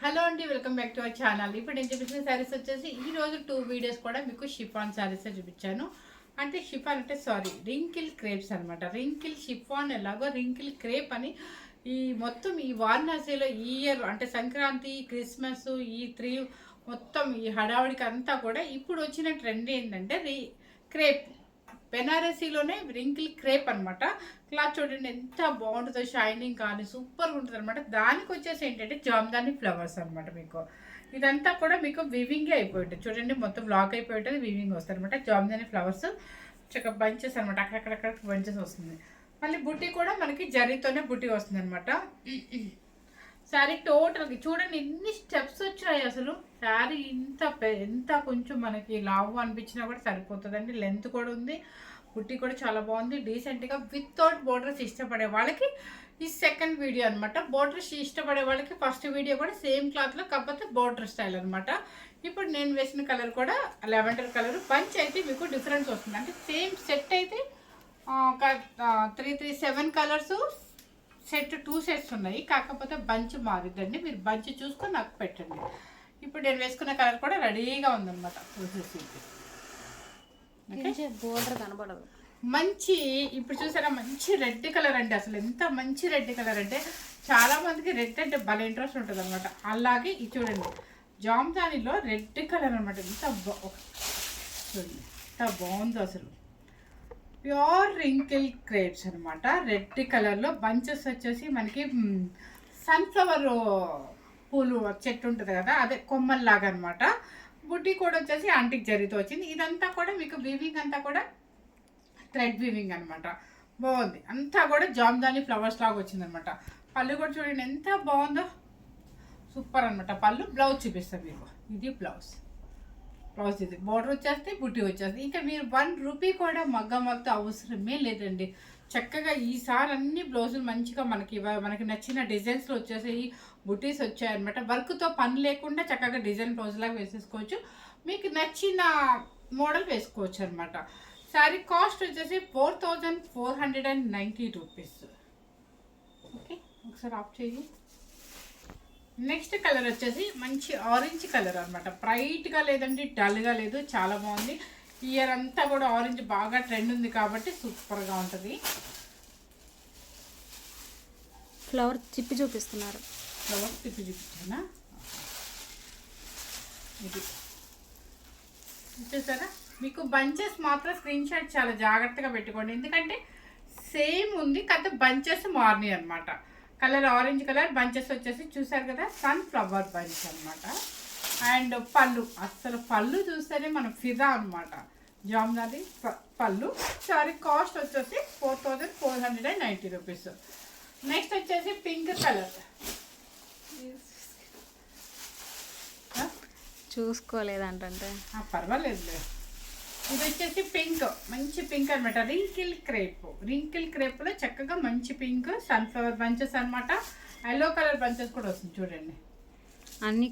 Hello అండి, welcome back to our channel. ఇప్పుడు నేను చూపించిన శారీస్ వచ్చేసి ఈ రోజు 2 వీడియోస్ కూడా మీకు షిఫాన్ శారీస్ చూపించాను. అంటే షిఫాన్ అంటే రింకిల్ క్రేప్స్ అనమాట. రింకిల్ షిఫాన్ ఎలాగో రింకిల్ క్రేప్ అని ఈ మొత్తం ఈ వారణాసిలో ఈ ఇయర్ అంటే సంక్రాంతి, క్రిస్మస్, ఈ 3 మొత్తం ఈ హడావుడికి అంతా కూడా ఇప్పుడు వచ్చిన ట్రెండ్ ఏంటంటే క్రేప్. బెనారసీలోనే రింకిల్ క్రేప్ అనమాట. క్లాత్ చూడండి ఎంత బాగుంటుందో, షైనింగ్ కానీ సూపర్గా ఉంటుంది అనమాట. దానికి వచ్చేసి ఏంటంటే జామ్దాని ఫ్లవర్స్ అనమాట. మీకు ఇదంతా కూడా మీకు వివింగే అయిపోయి ఉంటుంది. చూడండి మొత్తం లాక్ అయిపోయి ఉంటుంది, వివింగ్ వస్తుంది అనమాట. జామ్దాని ఫ్లవర్స్ చక్కగా బంచెస్ అనమాట, అక్కడక్కడ బంచెస్ వస్తుంది. మళ్ళీ బుట్టి కూడా మనకి జరీతోనే బుట్టి వస్తుంది అనమాట. శారీ టోటల్గా చూడండి ఎన్ని స్టెప్స్ వచ్చాయి అసలు. శారీ ఎంత కొంచెం మనకి లావు అనిపించినా కూడా సరిపోతుందండి. లెంత్ కూడా ఉంది, బుట్టి కూడా చాలా బాగుంది. డీసెంట్గా వితౌట్ బోర్డర్స్ ఇష్టపడే వాళ్ళకి ఈ సెకండ్ వీడియో అనమాట. బోర్డర్స్ ఇష్టపడే వాళ్ళకి ఫస్ట్ వీడియో కూడా సేమ్ క్లాత్లో, కాకపోతే బోర్డర్ స్టైల్ అనమాట. ఇప్పుడు నేను వేసిన కలర్ కూడా లెవెండర్ కలర్. బంచ్ అయితే మీకు డిఫరెన్స్ వస్తుంది. అంటే సేమ్ సెట్ అయితే 7 కలర్స్ సెట్ 2 సెట్స్ ఉన్నాయి, కాకపోతే బంచ్ మారిద్దండి. మీరు బంచ్ చూసుకొని నాకు పెట్టండి. ఇప్పుడు నేను వేసుకున్న కలర్ కూడా రెడీగా ఉందన్నమాట. బోర్డర్ కనబడదు. మంచి ఇప్పుడు చూసారా, మంచి రెడ్ కలర్ అండి. అసలు ఎంత మంచి రెడ్ కలర్ అంటే చాలా మందికి రెడ్ అంటే భలే ఇంట్రెస్ట్ ఉంటుంది అనమాట. అలాగే ఇది చూడండి, జామ్దానిలో రెడ్ కలర్ అనమాట. చూడండి ఎంత బాగుందో అసలు. ప్యూర్ రింకిల్ క్రేప్స్ అనమాట. రెడ్ కలర్లో బంచెస్ వచ్చేసి మనకి సన్ఫ్లవర్ పూలు చెట్టు ఉంటుంది కదా, అదే కొమ్మల్లాగా అనమాట. బుట్టి కూడా వచ్చేసి యాంటిక్ జరీతో వచ్చింది. ఇదంతా కూడా మీకు వీవింగ్ అంతా కూడా థ్రెడ్ వీవింగ్ అనమాట. బాగుంది. అంతా కూడా జామ్దాని ఫ్లవర్స్ లాగా వచ్చింది అనమాట. పళ్ళు కూడా చూడండి ఎంత బాగుందో, సూపర్ అనమాట. పళ్ళు బ్లౌజ్ చూపిస్తాను మీకు. ఇది బ్లౌజ్ ఇది బోర్డర్ వచ్చేస్తే బుట్టి వచ్చేస్తుంది. ఇంకా మీరు 1 రూపీ కూడా మగ్గతో అవసరమే లేదండి. చక్కగా ఈసారి అన్ని బ్లౌజులు మంచిగా మనకి నచ్చిన డిజైన్స్లో వచ్చేసాయి. బుటీస్ వచ్చాయన్నమాట. వర్క్తో పని లేకుండా చక్కగా డిజైన్ బ్లౌజ్ లాగా వేసేసుకోవచ్చు. మీకు నచ్చిన మోడల్ వేసుకోవచ్చు అనమాట. శారీ కాస్ట్ వచ్చేసి 4490 రూపీస్. ఓకే, ఒకసారి ఆఫ్ చేయి. నెక్స్ట్ కలర్ వచ్చేసి మంచి ఆరెంజ్ కలర్ అనమాట. బ్రైట్గా లేదండి, డల్గా లేదు, చాలా బాగుంది. ఇయర్ అంతా కూడా ఆరెంజ్ బాగా ట్రెండ్ ఉంది కాబట్టి సూపర్గా ఉంటుంది. ఫ్లవర్ తిప్పి చూపిస్తున్నారు. ఫ్లవర్ తిప్పి చూపించానా? ఇది చూసారా, మీకు బంచెస్ మాత్రం స్క్రీన్ షాట్ చాలా జాగ్రత్తగా పెట్టుకోండి. ఎందుకంటే సేమ్ ఉంది, కాకపోతే బంచెస్ మారినాయి అనమాట. కలర్ ఆరెంజ్ కలర్, బంచెస్ వచ్చేసి చూసారు కదా సన్ఫ్లవర్ బంచ్ అనమాట. అండ్ పళ్ళు, అసలు పళ్ళు చూస్తేనే మనం ఫిదా అనమాట. జామ్దాని పళ్ళు. సారీ కాస్ట్ వచ్చేసి 4490 రూపీస్. నెక్స్ట్ వచ్చేసి పింక్ కలర్. చూసుకోలేదంటే పర్వాలేదు. ఇది వచ్చేసి పింక్, మంచి పింక్ అనమాట. రింకిల్ క్రేప్లో చక్కగా మంచి పింక్ సన్ఫ్లవర్ బంచెస్ అనమాట. ఎల్లో కలర్ బంచెస్ కూడా వస్తుంది చూడండి. అన్ని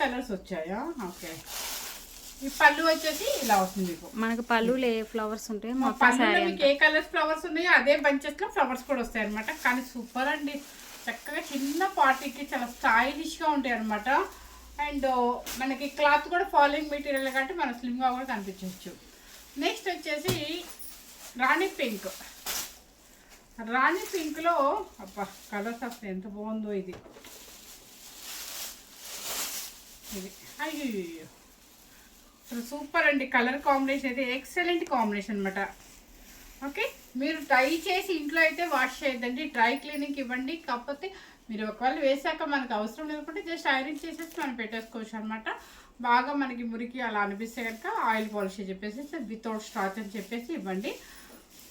కలర్స్ వచ్చాయా? ఓకే. ఈ పళ్ళు వచ్చేసి ఇలా వస్తుంది మీకు. మనకు పళ్ళులో ఏ ఫ్లవర్స్ ఉంటాయి, పళ్ళులో మీకు ఏ కలర్స్ ఫ్లవర్స్ ఉన్నాయో అదే బంచెస్లో ఫ్లవర్స్ కూడా వస్తాయి అనమాట. కానీ సూపర్ అండి, చక్కగా చిన్న పార్టీకి చాలా స్టైలిష్గా ఉంటాయి అనమాట. అండ్ మనకి క్లాత్ కూడా ఫాలోయింగ్ మెటీరియల్ కాబట్టి మనం స్లిమ్గా కూడా కనిపించవచ్చు. నెక్స్ట్ వచ్చేసి రాణి పింక్లో అబ్బా కలర్స్ వస్తాయి, ఎంత బాగుందో ఇది. అయ్యో అసలు సూపర్ అండి. కలర్ కాంబినేషన్ అయితే ఎక్సలెంట్ కాంబినేషన్ అనమాట. ఓకే, మీరు ట్రై చేసి ఇంట్లో అయితే వాష్ చేయొద్దండి, డ్రై క్లీనింగ్కి ఇవ్వండి. కాకపోతే మీరు ఒకవేళ వేసాక మనకు అవసరం లేకుంటే జస్ట్ ఐరన్ చేసేసి మనం పెట్టేసుకోవచ్చు అనమాట. బాగా మనకి మురికి అలా అనిపిస్తే కనుక ఆయిల్ పాలిష్ చెప్పేసి వితౌట్ స్టార్చ్ అని చెప్పేసి ఇవ్వండి.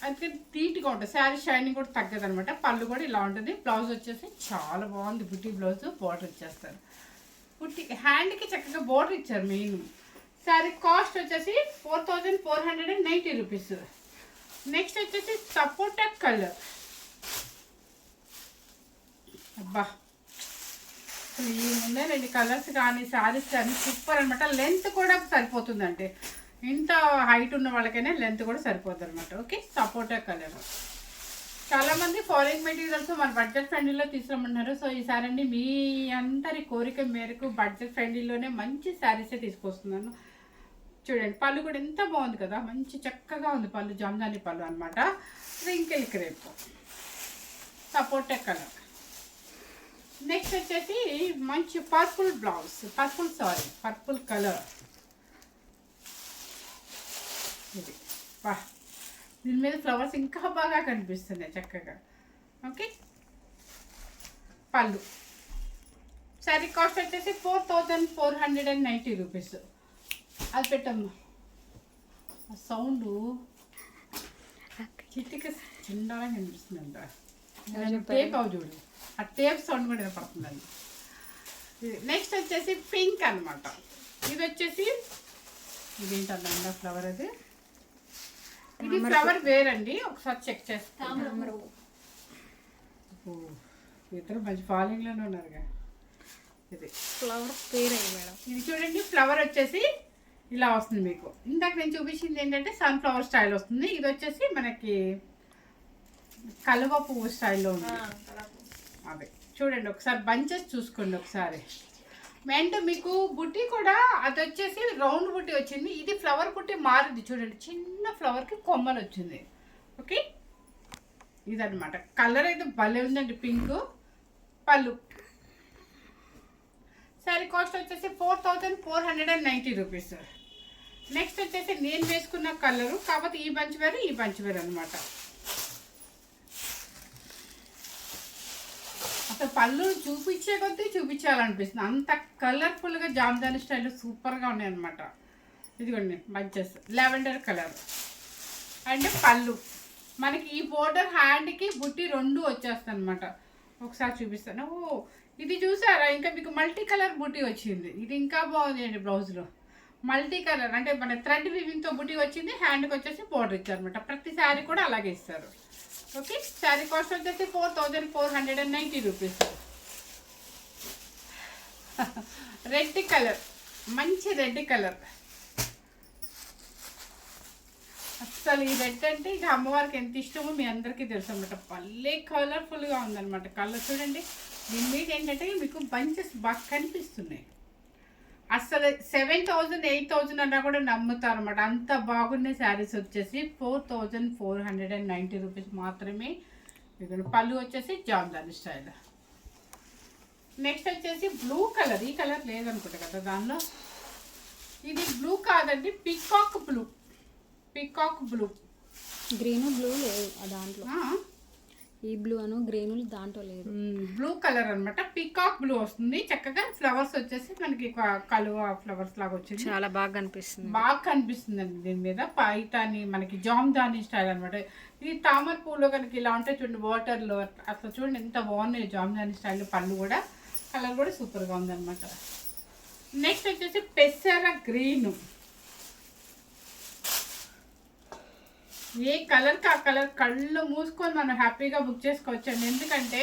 అందుకే నీట్గా ఉంటుంది. శారీ షైనింగ్ కూడా తగ్గదు అనమాట. పళ్ళు కూడా ఇలా ఉంటుంది. బ్లౌజ్ వచ్చేసి చాలా బాగుంది. బుట్టి బ్లౌజ్, బార్డర్ ఇచ్చేస్తారు. బుట్టి హ్యాండ్కి చక్కగా బార్డర్ ఇచ్చారు మెయిన్. శారీ కాస్ట్ వచ్చేసి 4490 రూపీస్. నెక్స్ట్ వచ్చేసి సపోటా కలర్. అబ్బా ఈ ముందే 2 కలర్స్ కానీ శారీస్ కానీ సూపర్ అనమాట. లెంత్ కూడా సరిపోతుందంటే, ఇంత హైట్ ఉన్న వాళ్ళకైనా లెంత్ కూడా సరిపోతుంది అనమాట. ఓకే, సపోటా కలర్. చాలామంది ఫారిన్ మెటీరియల్స్ మన బడ్జెట్ ఫ్రెండ్లీలో తీసుకురమ్మన్నారు. సో ఈసారి అండి మీ అందరి కోరిక మేరకు బడ్జెట్ ఫ్రెండ్లీలోనే మంచి శారీసే తీసుకొస్తున్నాను. చూడండి పళ్ళు కూడా ఎంత బాగుంది కదా, మంచి చక్కగా ఉంది పళ్ళు, జామ్దాని పళ్ళు అనమాట. రింకిల్ క్రేప్ సపోటా కలర్. నెక్స్ట్ వచ్చేసి మంచి పర్పుల్ బ్లౌజ్, పర్పుల్ కలర్. ఇది వా, దీని మీద ఫ్లవర్స్ ఇంకా బాగా కనిపిస్తున్నాయి చక్కగా. ఓకే, పళ్ళు. శారీ కాస్ట్ వచ్చేసి 4490 రూపీస్. అది పెట్టమ్మా, ఆ సౌండ్ చిటిక చిన్నగా కనిపిస్తుందంట. టేప్ అవు చూడు, ఆ టేప్ సౌండ్ కూడా వినపడుతుందండి. నెక్స్ట్ వచ్చేసి పింక్ అనమాట. ఇది వచ్చేసి ఇదేంటండి ఫ్లవర్, అది ఇది ఫ్లవర్ వేరండి. ఒకసారి చెక్ చేస్తాను. ఇద్దరు మంచి ఫాలోయింగ్లోనే ఉన్నారుగా. ఇది ఫ్లవర్ పేరు మేడం. ఇది చూడండి, ఫ్లవర్ వచ్చేసి ఇలా వస్తుంది మీకు. ఇందాక నేను చూపించింది ఏంటంటే సన్ఫ్లవర్ స్టైల్ వస్తుంది. ఇది వచ్చేసి మనకి కలువ పువ్వు స్టైల్లో ఉంది. అదే చూడండి, ఒకసారి బంచెస్ చూసుకోండి ఒకసారి. అండ్ మీకు బుట్టి కూడా అది వచ్చేసి రౌండ్ బుట్టి వచ్చింది. ఇది ఫ్లవర్ బుట్టి మారింది చూడండి, చిన్న ఫ్లవర్కి కొమ్మలు వచ్చింది. ఓకే, ఇదన్నమాట. కలర్ అయితే భలే ఉందండి, పింక్. పళ్ళు. శారీ కాస్ట్ వచ్చేసి 4490 రూపీస్. నెక్స్ట్ వచ్చేసి నేను వేసుకున్న కలరు, కాకపోతే ఈ బంచ్ వేరు ఈ బంచ్ వేరు అనమాట. అసలు పళ్ళు చూపించే కొద్దీ చూపించాలనిపిస్తుంది, అంత కలర్ఫుల్గా జామ్దాని స్టైల్ సూపర్గా ఉన్నాయి అనమాట. ఇదిగోండి బంచెస్, లెవెండర్ కలర్. అండ్ పళ్ళు మనకి ఈ బోర్డర్ హ్యాండ్కి బుట్టి రెండు వచ్చేస్తాయి అనమాట. ఒకసారి చూపిస్తాను. ఓ, ఇది చూసారా, ఇంకా మీకు మల్టీ కలర్ బుట్టి వచ్చింది. ఇది ఇంకా బాగుంది అండి. బ్లౌజ్లో మల్టీ కలర్ అంటే మన థ్రెడ్ వీవింగ్తో బుట్టి వచ్చింది. హ్యాండ్కి వచ్చేసి బోర్డర్ ఇచ్చారనమాట. ప్రతి శారీ కూడా అలాగే ఇస్తారు. ఓకే, శారీ కాస్ట్ వచ్చేసి 4490 రూపీస్. రెడ్ కలర్, మంచి రెడ్ కలర్. అసలు ఈ రెడ్ అంటే ఇక అమ్మవారికి ఎంత ఇష్టమో మీ అందరికీ తెలుసు అనమాట. భలే కలర్ఫుల్గా ఉందన్నమాట. కలర్ చూడండి. దీని మీద ఏంటంటే మీకు బంచెస్ బాగా కనిపిస్తున్నాయి. అసలు 7000 8000 అన్నా కూడా నమ్ముతారు అనమాట. అంత బాగున్నాయి శారీస్. వచ్చేసి 4490 రూపీస్ మాత్రమే. ఇక్కడ పళ్ళు వచ్చేసి జామ్దాని స్టైల్. నెక్స్ట్ వచ్చేసి బ్లూ కలర్. ఈ కలర్ లేదనుకుంటా కదా దానిలో. ఇది బ్లూ కాదండి, peacock blue. Peacock blue. Green blue లేదు దాంట్లో. ఈ బ్లూ అను గ్రీన్ దాంట్లో లేదు. బ్లూ కలర్ అనమాట. పికాక్ బ్లూ వస్తుంది. చక్కగా ఫ్లవర్స్ వచ్చేసి మనకి కలువ ఫ్లవర్స్ లాగా వచ్చింది. చాలా బాగా కనిపిస్తుంది. బాగా కనిపిస్తుంది అండి. దీని మీద పైతాని మనకి జామ్దాని స్టైల్ అనమాట. ఇది తామర పూలో కనుక ఇలా ఉంటాయి చూడండి, వాటర్లో అట్లా చూడండి ఎంత బాగున్నాయి జామ్దాని స్టైల్. పళ్ళు కూడా కలర్ కూడా సూపర్గా ఉందన్నమాట. నెక్స్ట్ వచ్చేసి పెసర గ్రీన్. ఏ కలర్కి ఆ కలర్ కళ్ళు మూసుకొని మనం హ్యాపీగా బుక్ చేసుకోవచ్చండి. ఎందుకంటే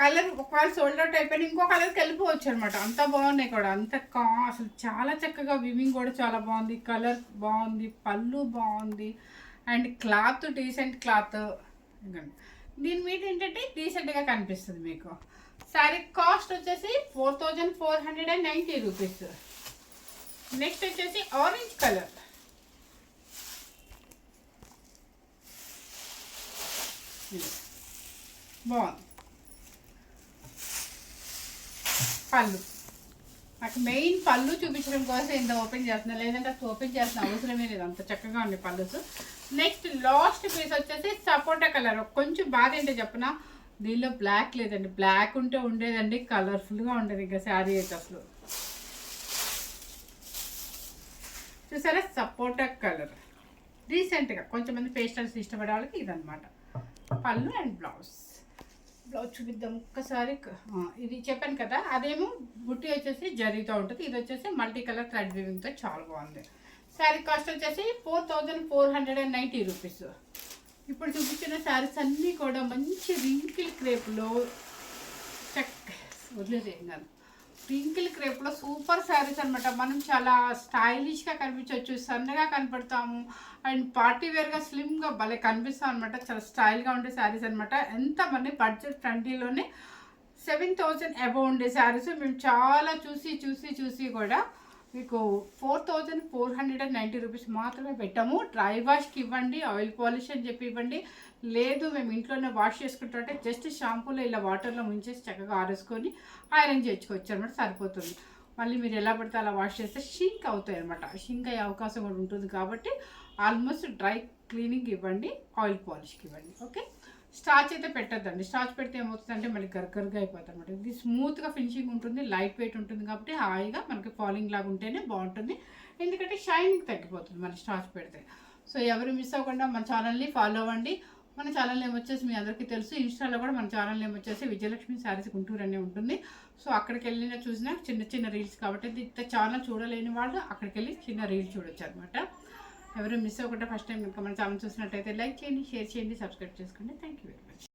కలర్ ఒకవేళ సోల్డ్ అవుట్ అయిపోయినా ఇంకో కలర్కి వెళ్ళిపోవచ్చు అనమాట. అంత బాగున్నాయి కూడా, అంత అసలు చాలా చక్కగా వివింగ్ కూడా చాలా బాగుంది. కలర్ బాగుంది, పళ్ళు బాగుంది, అండ్ క్లాత్ డీసెంట్ క్లాత్. దీని మీద ఏంటంటే డీసెంట్గా కనిపిస్తుంది మీకు. శారీ కాస్ట్ వచ్చేసి 4490 రూపీస్. నెక్స్ట్ వచ్చేసి ఆరెంజ్ కలర్. బాగుంది. పళ్ళు నాకు మెయిన్ పళ్ళు చూపించడం కోసం ఇంత ఓపెన్ చేస్తున్నా, లేదంటే అసలు ఓపెన్ చేస్తున్న అవసరమే లేదు, అంత చక్కగా ఉంది పళ్ళుస్. నెక్స్ట్ లాస్ట్ పీస్ వచ్చేసి సపోటా కలర్. కొంచెం బాధ ఏంటో చెప్పనా, దీనిలో బ్లాక్ లేదండి. బ్లాక్ ఉంటే ఉండేదండి, కలర్ఫుల్గా ఉండేది ఇంకా శారీ అయితే. అసలు చూసారా, సపోటా కలర్ రీసెంట్గా కొంచెం మంది పేస్టల్స్ ఇష్టపడే వాళ్ళకి ఇదనమాట. పళ్ళు అండ్ బ్లౌజ్. బ్లౌజ్ చూపిద్దాం ఒక్కసారి. ఇది చెప్పాను కదా, అదేమో బుట్టి వచ్చేసి జరీతో ఉంటుంది. ఇది వచ్చేసి మల్టీ కలర్ థ్రెడ్ వీవింగ్తో చాలా బాగుంది. శారీ కాస్ట్ వచ్చేసి 4490 రూపీస్. ఇప్పుడు చూపించిన శారీస్ అన్నీ కూడా మంచి రింకిల్ క్రేప్లో వదిలేదేం కాదు, రింకిల్ క్రేప్లో సూపర్ శారీస్ అనమాట. మనం చాలా స్టైలిష్గా కనిపించవచ్చు, సన్నగా కనపడతాము అండ్ పార్టీ వేర్గా స్లిమ్గా భలే కనిపిస్తాం అనమాట. చాలా స్టైల్గా ఉండే శారీస్ అనమాట. ఎంత మన బడ్జెట్ ఫ్రెండ్లీలోనే 7,000 అబౌవ్ ఉండే శారీస్ మేము చాలా చూసి కూడా మీకు 4,490 రూపీస్ మాత్రమే పెట్టాము. డ్రై వాష్కి ఇవ్వండి, ఆయిల్ పాలిష్ అని చెప్పి ఇవ్వండి. లేదు మేము ఇంట్లోనే వాష్ చేసుకుంటుంటే జస్ట్ షాంపూలో ఇలా వాటర్లో ముంచేసి చక్కగా ఆరేసుకొని ఐరన్ చేసుకోవచ్చు అనమాట, సరిపోతుంది. మళ్ళీ మీరు ఎలా పడితే అలా వాష్ చేస్తే షింక్ అవుతాయి అనమాట. షింక్ అయ్యే అవకాశం కూడా ఉంటుంది కాబట్టి ఆల్మోస్ట్ డ్రై క్లీనింగ్ ఇవ్వండి, ఆయిల్ పాలిష్కి ఇవ్వండి. ఓకే, స్టార్చ్ అయితే పెట్టద్దండి. స్టార్చ్ పెడితే ఏమవుతుందంటే మళ్ళీ గర్గర్గా అయిపోతుంది అనమాట. ఇది స్మూత్గా ఫినిషింగ్ ఉంటుంది, లైట్ వెయిట్ ఉంటుంది కాబట్టి హాయిగా మనకి ఫాలింగ్ లాగా ఉంటేనే బాగుంటుంది. ఎందుకంటే షైనింగ్ తగ్గిపోతుంది మన స్టార్చ్ పెడితే. సో ఎవరు మిస్ అవ్వకుండా మన ఛానల్ని ఫాలో అవ్వండి. మన ఛానల్ నేమ్ వచ్చేసి మీ అందరికీ తెలుసు, ఇన్స్టాలో కూడా మన ఛానల్ నేమ్ వచ్చేసి విజయలక్ష్మి శారీస్ గుంటూరు అనే ఉంటుంది. సో అక్కడికి వెళ్ళినా చూసినా చిన్న రీల్స్ కాబట్టి ఇంత ఛానల్ చూడలేని వాళ్ళు అక్కడికి వెళ్ళి చిన్న రీల్ చూడొచ్చు అనమాట. ఎవరు మిస్ అవ్వకుండా ఫస్ట్ టైం ఇంకా మన ఛానల్ చూసినట్టయితే లైక్ చేయండి, షేర్ చేయండి, సబ్స్క్రైబ్ చేసుకోండి. Thank you very much.